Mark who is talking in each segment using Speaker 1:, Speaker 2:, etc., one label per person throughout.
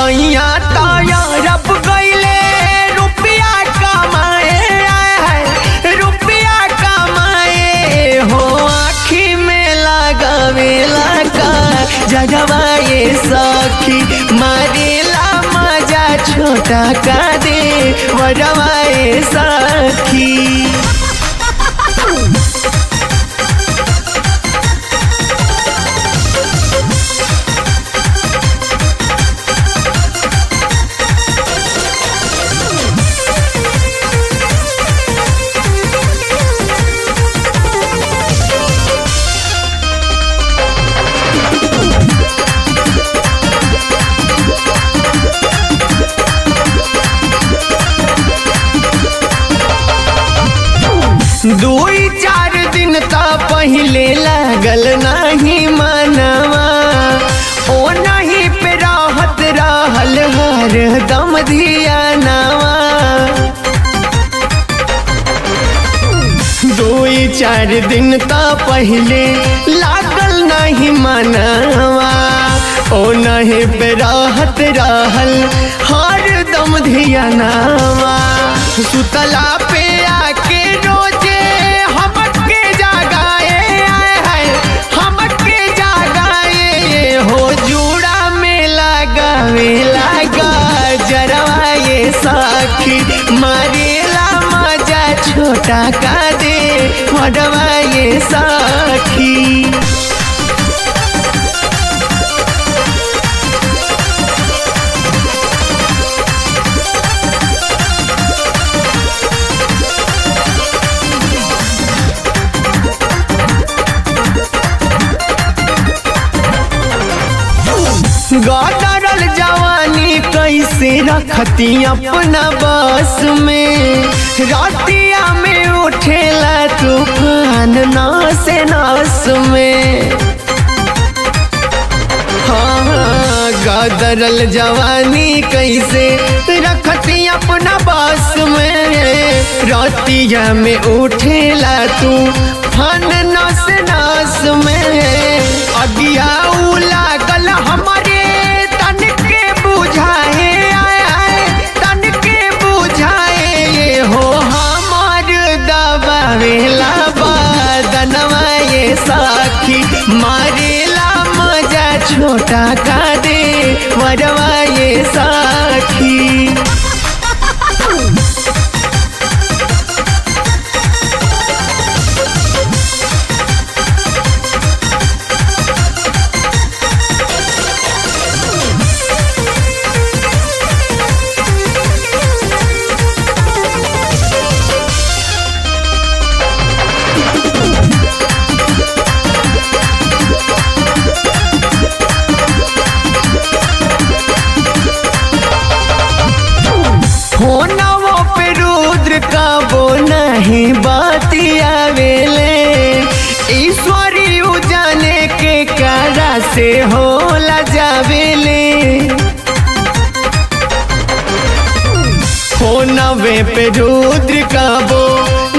Speaker 1: सैया तैयार गईले रुपया कमाए, रुपया कमाए हो आँखी में लगावेला का जगवाए सखी मारेला मजा छोटा का दे वरवाए सखी। दुई चार दिन ता पहले लागल नहीं मनवा, ओ नहीं पे राहत रहल हर दम धियानवा। दुई चार दिन ता पहले लागल नहीं मनवा, ओ नहीं पे राहत रहल हर दम धियानवा। सुतला पे आके रोजे हमके जगाए, हमके जगाए हो जूड़ा में लगावे लगा जरवाए सखी मारेला मजा छोटा का दे वरवाए सखी। गदरल जवानी कैसे रखती अपना बस में, रातिया में उठेला तूफान नास नास में। हाँ गदरल जवानी कैसे रखती अपना बस में, रातिया में उठेला तूफान नास नास में। अगिया लागल हमारे तन के बुझाए, तन के बुझाए ये हो हमार दबावेला बदनवा ये सखी मारेला मजा छोटा का दे वरवा ये सखी। नहीं बतियावेले ईश्वरी उजाने के करा से होला जावेले, फोनवे पे रुद्र कबो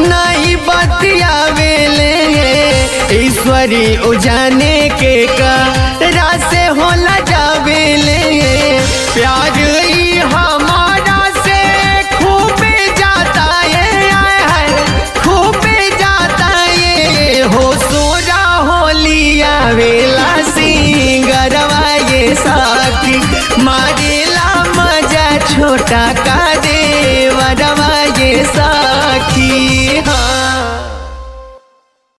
Speaker 1: नहीं बतियावेले ईश्वरी उजाने के करा से होला जावेले। प्यार हमारा से खूब जाता है, खूब जाता है हो सोरा होलिया वेला सिंगरवा ये सखी मारे